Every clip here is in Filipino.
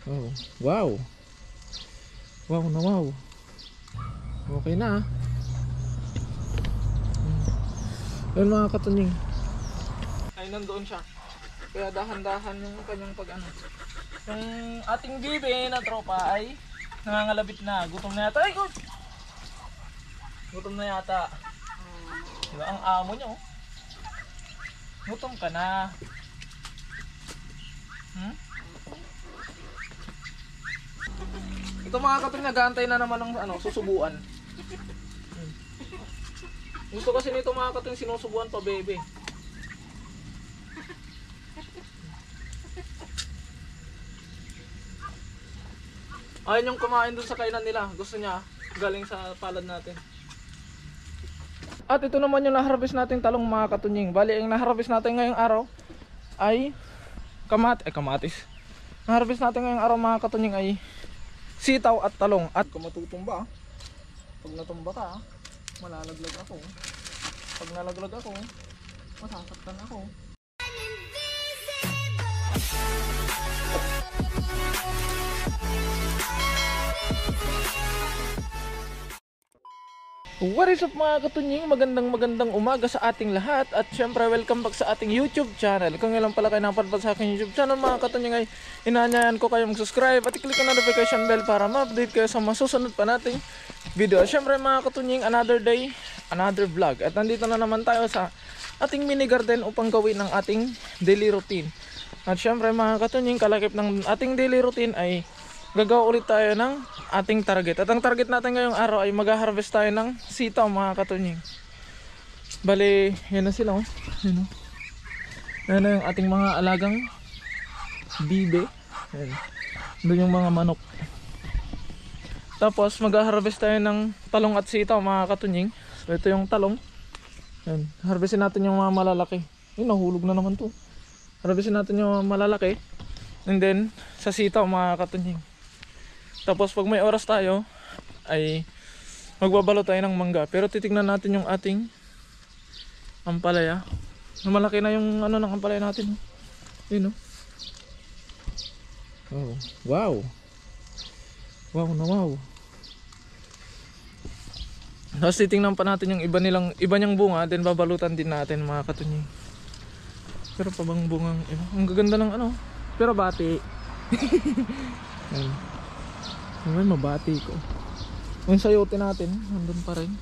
Oh, wow. Wow na wow. Okay na ah. Yun mga katunying. Ay nandoon siya. Kaya dahan-dahan yung kanyang pag-ano. Yung ating bibi na tropa ay nangangalabit na. Gutom na yata. Ay, God! Gutom na yata. Diba ang amo niya oh. Gutom ka na. Hmm? Ito mga katunying, nag-aantay na naman ng ano, susubuan. Gusto kasi nito mga katunying, sinusubuan pa bebe. Ayun yung kumain dun sa kainan nila. Gusto niya galing sa palad natin. At ito naman yung naharvest nating talong mga katunying. Bali ang naharvest natin ngayong araw ay kamatis. Naharvest natin ngayong araw mga katunying ay sitaw at talong. At kung matutumba, pag natumba ka, malalaglag ako. Pag nalaglag ako, masasaktan ako. What is up mga katunying? Magandang umaga sa ating lahat. At syempre welcome back sa ating YouTube channel. Kung ilan pala kayo napadpad sa aking YouTube channel mga katunying, ay inaanyayan ko kayong subscribe at i-click ang notification bell para ma-update kayo sa masusunod pa nating video. Syempre mga katunying, another day, another vlog. At nandito na naman tayo sa ating mini garden upang gawin ang ating daily routine. At syempre mga katunying, kalakip ng ating daily routine ay gagawa ulit tayo ng ating target. At ang target natin ngayong araw ay mag-harvest tayo ng sitaw mga katunying. Bali, yan na sila oh. Yan, oh. Yan na yung ating mga alagang bibe. Yan. Doon yung mga manok. Tapos mag-harvest tayo ng talong at sitaw mga katunying. So ito yung talong. Yan. Harvestin natin yung mga malalaki. Ay, nahulog na naman to. Harvestin natin yung mga malalaki. And then sa sitaw mga katunying. Tapos pag may oras tayo ay magbabalo tayo ng mangga. Pero titignan natin yung ating ampalaya. Malaki na yung ano ng ampalaya natin. Yun oh. Oh, wow. Wow na wow. Tapos titignan pa natin yung iba niyang bunga. Then babalutan din natin mga katunying. Pero pa bang bungang iba? Ang gaganda ng ano. Pero bati. Ayun. May mabati ko. Yung sayote natin, nandun pa rin.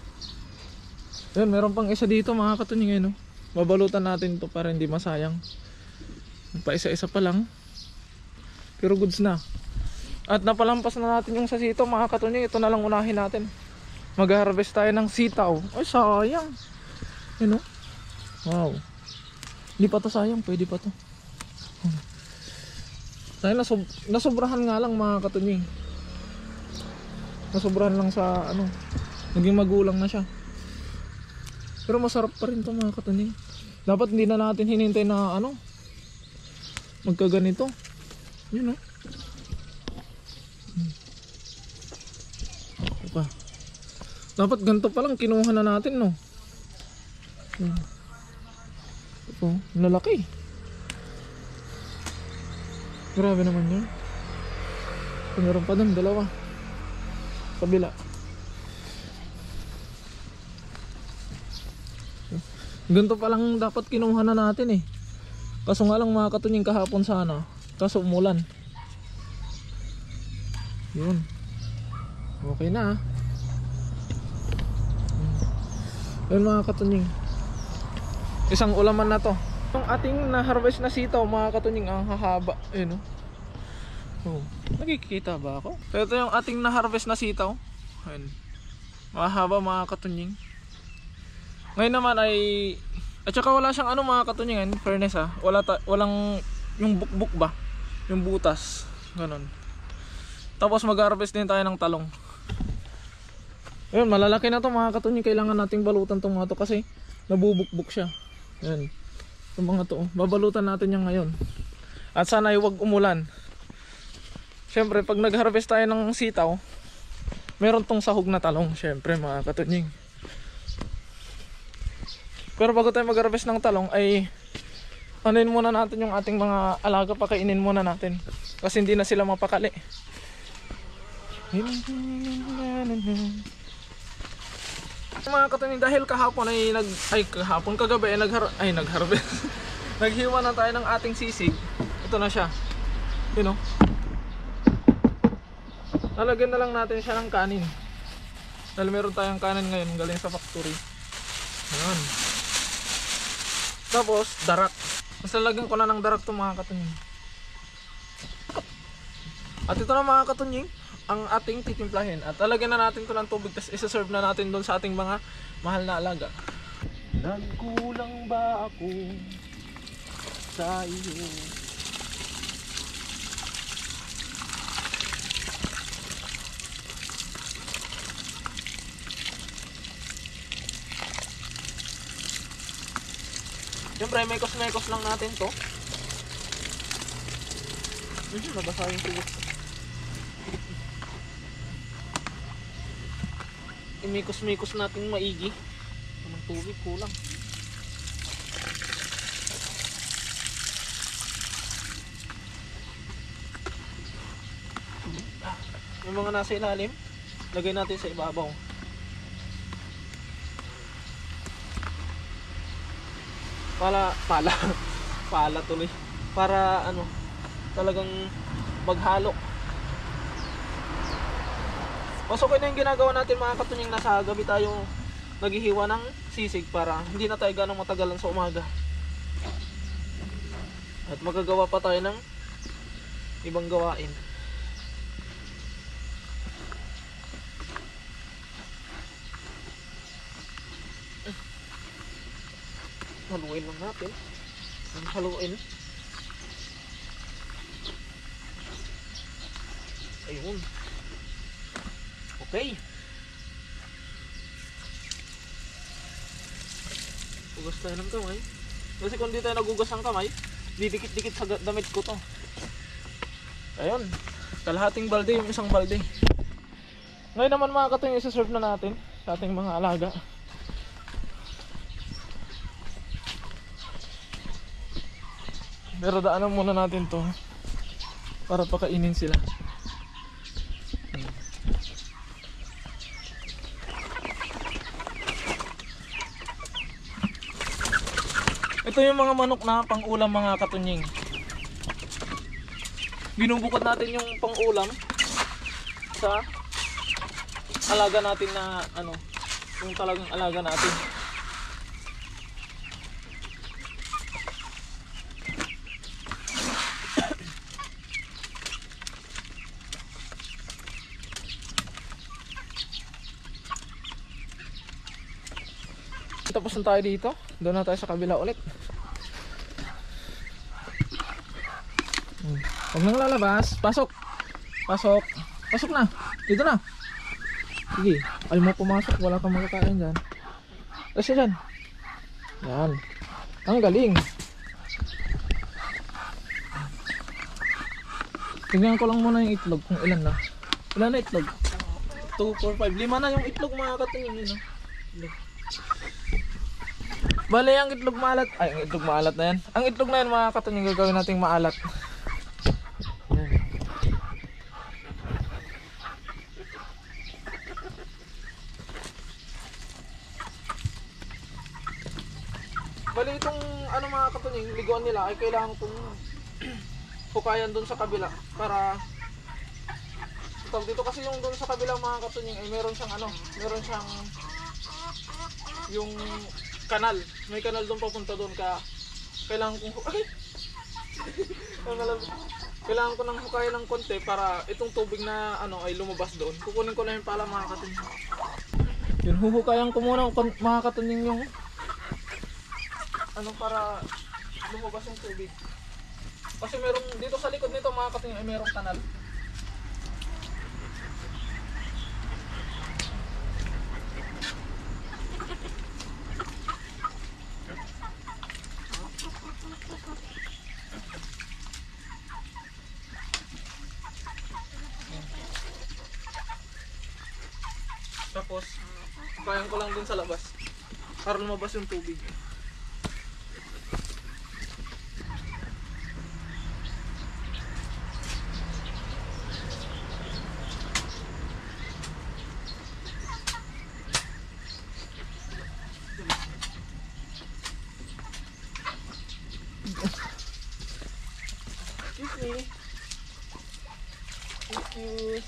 Ayun, meron pang isa dito mga katunying no? Babalutan natin ito para hindi masayang. Pa isa-isa pa lang. Pero goods na. At napalampas na natin yung sa sitaw mga katunying. Ito na lang unahin natin. Mag-harvest tayo ng sitaw. Ay sayang. Yun, no? Wow. Hindi pa to sayang, pwede pa to. Dahil nasobrahan nga lang mga katunying. Nasobrahan lang sa ano, naging magulang na siya. Pero masarap pa rin to mga katunying. Dapat hindi na natin hinintay na ano, magkaganito. Yun no. Pa. Dapat ganito pa lang kinuha na natin no. Ito, lalaki. Grabe naman yun. Meron pa dun, dalawa. Kabila. Ganito pa lang dapat kinuha na natin eh. Kaso nga lang mga katunying kahapon sana. Kaso umulan. Yun. Okay na ah. Yun mga katunying. Isang ulaman na to. Yung ating na-harvest na sitaw mga katunying ang hahaba. Ayun oh. Oh, nakikita ba ako? So ito yung ating na-harvest na sitaw. Ayun. Mahaba mga katunying. Ngayon naman ay at saka wala siyang ano mga katunying, fairness ha. Walang yung bukbuk ba? Yung butas. Ganon. Tapos mag-harvest din tayo ng talong. Ayun, malalaki na to mga katunying. Kailangan nating balutan tong mga to kasi nabubukbuk siya. Ayun. Itong mga to, babalutan natin yan ngayon. At sana ay huwag umulan. Siyempre pag nag-harvest tayo ng sitaw, meron tong sahog na talong. Siyempre mga katunying. Pero bago tayo mag-harvest ng talong ay anuin muna natin yung ating mga alaga, pakainin muna natin kasi hindi na sila mapakali. Mga katunying, dahil kahapon ay kagabi ay nagharvest naghiwa na tayo ng ating sisig. Ito na siya, you know. Lalagyan na lang natin siya ng kanin dahil meron tayong kanin ngayon galing sa factory. Ayan. Tapos darak, mas lalagyan ko na ng darak to mga katunying. At ito na mga katunying ang ating titimplahin, at lalagyan na natin to ng tubig, tapos isa-serve na natin doon sa ating mga mahal na alaga. Nagkulang ba ako sa iyo? Siyempre, mekos-mekos lang natin to. Nabasa yung tubig. Imikos-mikos natin maigi. Ang tubig kulang. Yung mga nasa ilalim, lagay natin sa ibabaw. Pala tuloy. Para ano, talagang maghalo. Okay na yung ginagawa natin mga katunying, nasa gabi tayo naghihiwa ng sisig para hindi na tayo ganong matagalan sa umaga. At magagawa pa tayo ng ibang gawain. Haluin lang natin. Haluin. Ayun. Okay. Hugas tayo ng kamay. Kasi kung di tayo nagugas ng kamay, didikit-dikit sa damit ko to. Ayun. Kalahating balde yung isang balde. Ngayon naman mga katunying, isa-serve na natin sa ating mga alaga. Pero daanan muna natin to para pakainin sila. Ito yung mga manok na pang-ulam mga katunying. Binubukod natin yung pang-ulam sa alaga natin na ano, yung talagang alaga natin. Tapos na tayo dito, doon na tayo sa kabila ulit. Huwag nang lalabas, pasok. Pasok na, dito na. Sige, ayaw mo pumasok, wala kang makakain dyan. Kasi dyan. Yan, ang galing. Tingnan ko lang muna yung itlog kung ilan na. Ilan na itlog? 2, 4, 5, 5 na yung itlog mga katingin. Bale, ang itlog maalat. Ay, ang itlog maalat na yan. Ang itlog na yan mga katunying, gagawin nating maalat. Bale, itong ano mga katunying, liguan nila ay kailangan itong hukayan doon sa kabila para dito kasi yung doon sa kabila mga katunying ay meron siyang ano, meron siyang yung kanal, may kanal doon papunta doon, ka kailangan kong kailangan ko nang hukayan ng konti para itong tubig na ano ay lumabas doon. Kukunin ko na yung pala mga katunying. Yun, huhukayan ko muna mga katunying yung ano para lumabas yung tubig. Kasi meron dito sa likod nito mga katunying ay merong kanal. Tapos, hukayan ko lang dun sa labas para lumabas yung tubig. Thank you.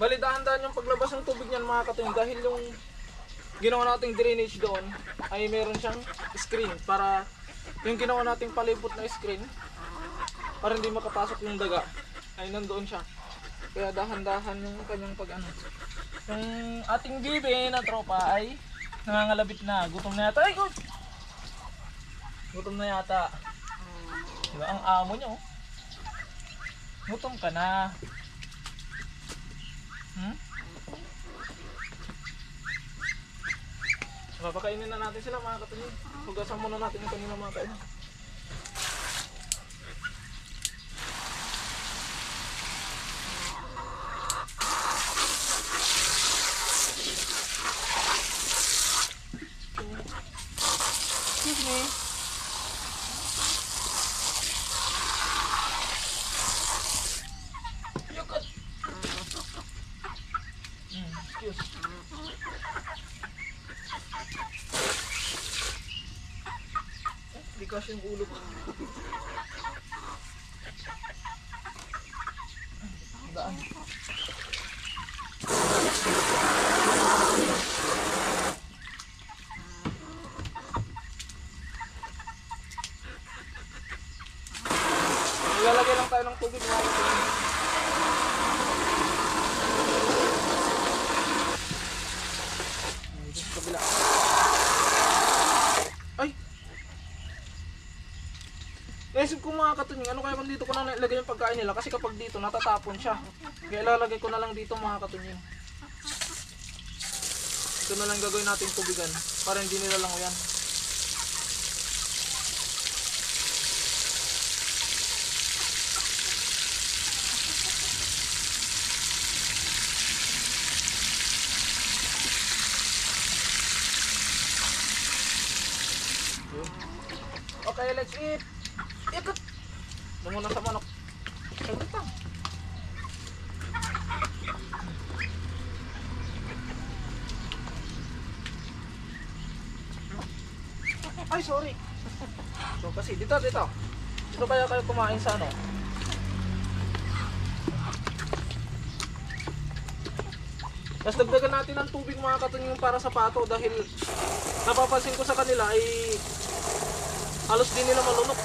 Bali, dahan-dahan yung paglabas ng tubig niyan mga katunying dahil yung ginawa nating drainage doon ay meron siyang screen para yung ginawa nating palibot na screen para hindi makapasok yung daga ay nandoon siya. Kaya dahan-dahan yung kanyang pag-ano. Yung ating bibi na tropa ay nangangalabit na. Gutom na yata. Ay, good! Gutom na yata. Diba ang amo niya oh. Gutom ka na. Papakainin na natin sila mga katunying. Hugasan muna natin yung kanila mga kainin. Excuse me. Yukot. Excuse. Di kasi yung ulo ko. Daan. Ilalagay lang tayo ng tubig mga katunying. Kabila. Ay! Naisip ko mga katunying, ano kaya kung dito ko na ilagay yung pagkain nila kasi kapag dito natatapon siya. Kaya ilalagay ko na lang dito mga katunying. Ito na lang gagawin natin tubigan para hindi nila lang yan. Okay, let's eat. Ikot. Doon muna sa manok. Saglit lang. Ay, sorry. So kasi dito. Dito kaya kayo kumain sa ano? Tapos dagdagan natin ng tubig mga katunying para sa pato dahil napapansin ko sa kanila ay halos din nila malunok.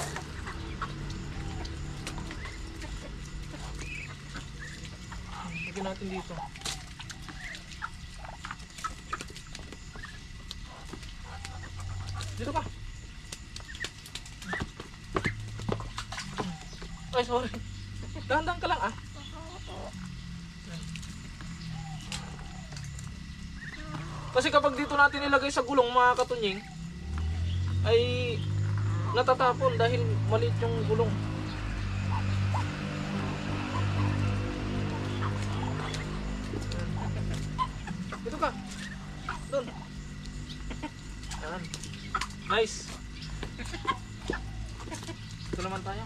Lagyan natin dito. Dito ka. Ay, sorry. Dahan-dahan ka lang ah. Kasi kapag dito natin ilagay sa gulong mga katunying ay natatapon dahil maliit yung gulong. Dito ka. Doon. Ayan. Nice. Ito naman tayo.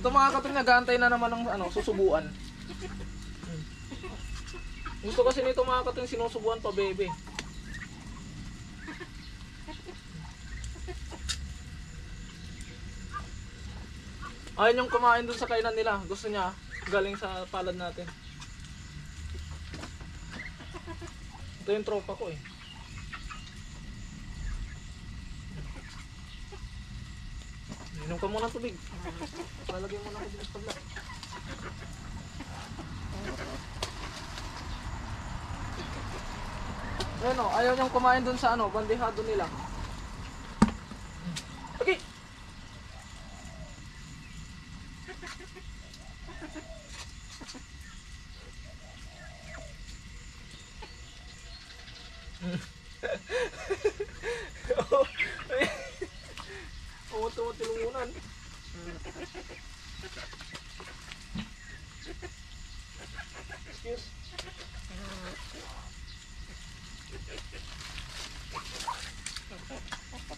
Ito mga katunying, nag-aantay na naman ng ano, susubuan. Gusto kasi nito mga katunying, sinusubuan pa bebe. Ayun yung kumain dun sa kainan nila. Gusto niya galing sa palad natin. Ito yung tropa ko eh. Inom ka muna ng tubig. Lalagyan mo na ako dito sa pagla. Ayun o, ayaw niyang kumain dun sa ano, bandihado nila. Okay. tilungunan. Excuse.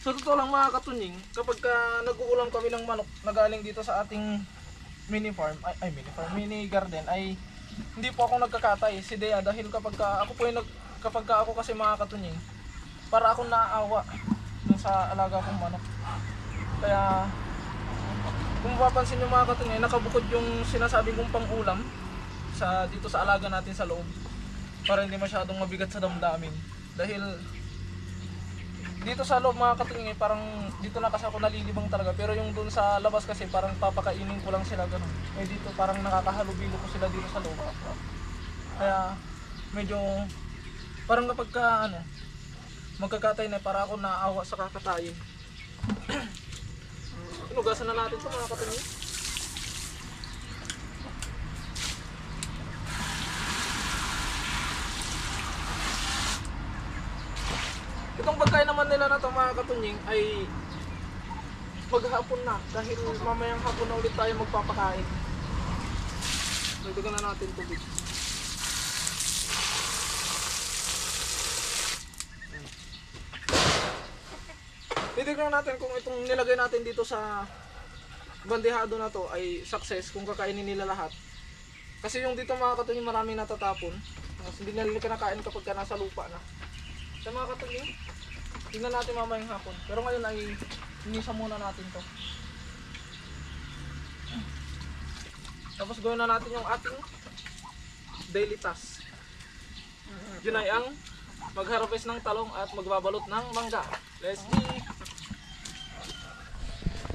Sa totoo lang mga katunying, kapag nag-uulam kami ng manok na galing dito sa ating mini farm, mini garden, ay hindi po ako nagkakatay si Dea dahil kapag ako kasi mga katunying, para akong naaawa dun sa alaga kong manok. Kaya kung mapapansin nyo mga katunying, nakabukod yung sinasabi kong pang-ulam dito sa alaga natin sa loob para hindi masyadong mabigat sa damdamin. Dahil dito sa loob mga katunying, parang dito na kasi ako nalilibang talaga, pero yung dun sa labas kasi parang papakainin ko lang sila ganun. Eh dito parang nakakahalubilo ko sila dito sa loob. Kaya medyo parang kapag magkakatay na, para ako naawa sa kakatayin. Inugasan na natin ito mga katunying. Itong pagkain naman nila na ito mga katunying ay maghapon na, dahil mamayang hapon na ulit tayo magpapakain. Dagdagan na natin tubig. Titignan natin kung itong nilagay natin dito sa bandehado na to ay success, kung kakainin nila lahat. Kasi yung dito mga katunying maraming natatapon, hindi nila kinakain kapag nasa lupa na. Sa mga katunying, tingnan natin mamayang hapon. Pero ngayon ay inisa muna natin to. Tapos gawin na natin yung ating daily task. Yun ay ang mag-harvest ng talong at magbabalot ng mangga. Let's go!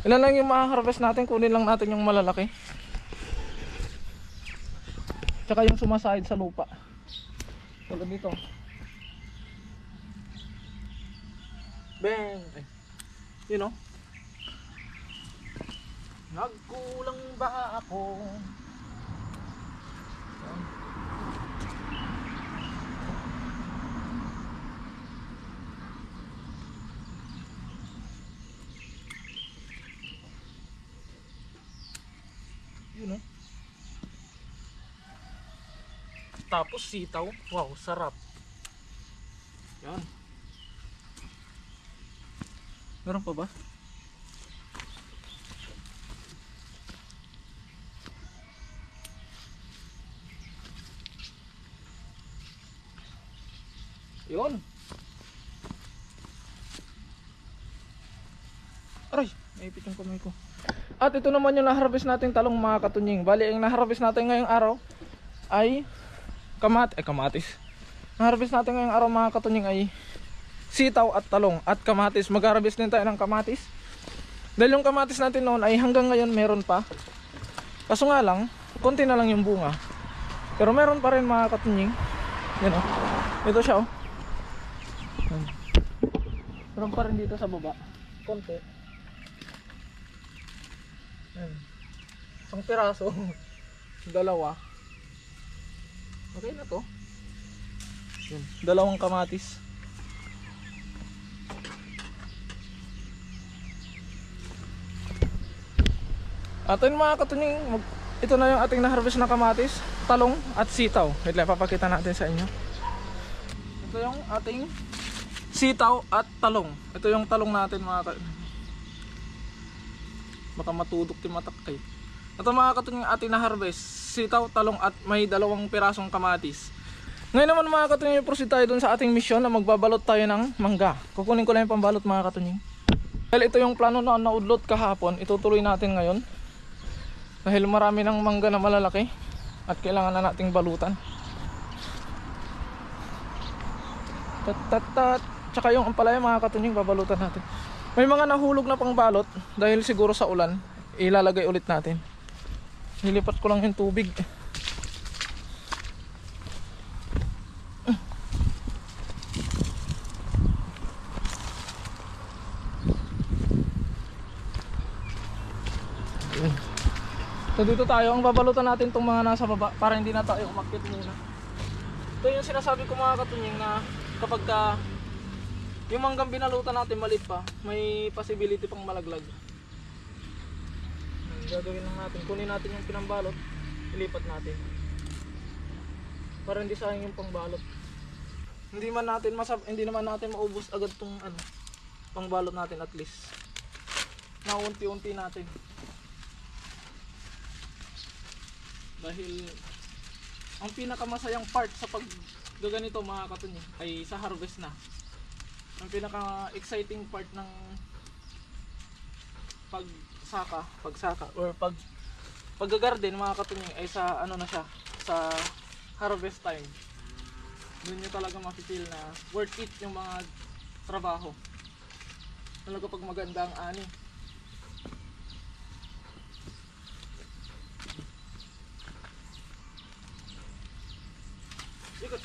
Ilan lang yung ma-harvest natin, kunin lang natin yung malalaki. Tsaka yung sumasahid sa lupa. Tulad dito. Bang! You know? Nagkulang ba ako? You know? Tapos sitaw. Wow, sarap. Yan. Meron pa ba? Yun. Aray, naipit yung kamay ko. At ito naman yung na-harvest nating talong mga katunying. Bali, ang na-harvest natin ngayong araw ay kamatis. Na-harvest natin ngayong araw mga katunying ay sitaw at talong at kamatis. Mag-harvest din tayo ng kamatis. Dahil yung kamatis natin noon ay hanggang ngayon meron pa. Kaso nga lang, konti na lang yung bunga. Pero meron pa rin mga katunying. Yan o. Ito siya o. Meron pa rin dito sa baba. Konti. Yan. Isang piraso. Dalawa. Okay na to. Yan. Dalawang kamatis. At yun mga katunying, ito na yung ating na-harvest na kamatis, talong at sitaw. Wait lang, papakita natin sa inyo. Ito yung ating sitaw at talong. Ito yung talong natin mga katunying. Baka matudok yung matak kayo. Ito mga katunying ating na-harvest, sitaw, talong at may 2 pirasong kamatis. Ngayon naman mga katunying, proceed tayo dun sa ating mission na magbabalot tayo ng mangga. Kukunin ko lang yung pambalot mga katunying. Dahil ito yung plano na naudlot kahapon, itutuloy natin ngayon. Dahil marami ng mangga na malalaki at kailangan na nating balutan. Tat. Tsaka yung ampalaya mga katunying, babalutan natin. May mga nahulog na pang balot dahil siguro sa ulan. Ilalagay ulit natin. Nilipat ko lang yung tubig. So dito tayo, ang babalutan natin itong mga nasa baba para hindi na tayo umakyat muna. Ito yung sinasabi ko mga katunying na kapag yung manggang binalutan natin maliit pa, may possibility pang malaglag. gagawin lang natin, kunin natin yung pinambalot, ilipat natin para hindi sayang yung pangbalot. Hindi naman natin maubos agad tong pangbalot natin, at least na unti-unti natin, dahil ang pinakamasayang part sa paggaganito mga katunying ay sa harvest na. Ang pinaka exciting part ng pagsaka or paggagarden mga katunying ay sa na siya, sa harvest time. Doon nyo talaga makikil na worth it yung mga trabaho talaga pag maganda ang ani. Ikot.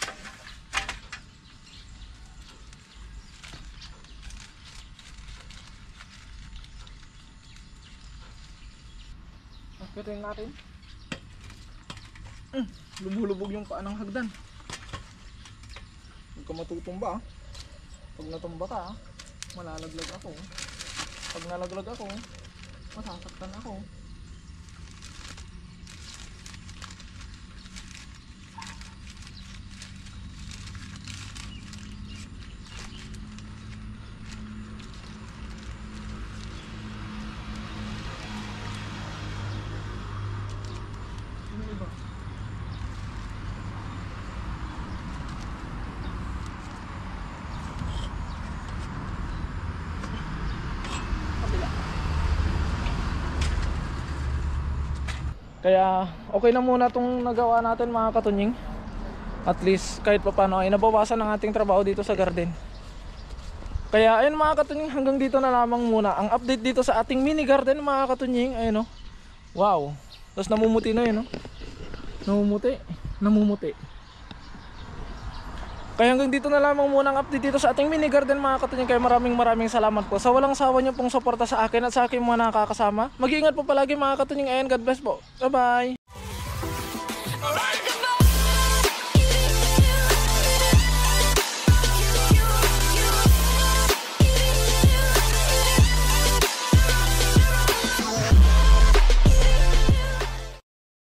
Akyatin natin. Lumulubog yung paa ng hagdan. Huwag ka matutumba. Pag natumba ka, malalaglag ako. Pag nalaglag ako, masasaktan ako. Kaya okay na muna itong nagawa natin mga katunying. At least kahit paano ay nabawasan ang ating trabaho dito sa garden. Kaya ayun mga katunying, hanggang dito na lamang muna ang update dito sa ating mini garden mga katunying. Ayun o. Wow. Tapos namumuti na yun o. Namumuti. Kaya hanggang dito na lamang muna ang update dito sa ating mini garden mga katunying. Kaya maraming salamat po sa walang sawa niyo pong suporta sa akin at sa aking mga nakakasama. Mag-iingat po palagi mga katunying. Ayun, God bless po. Bye bye.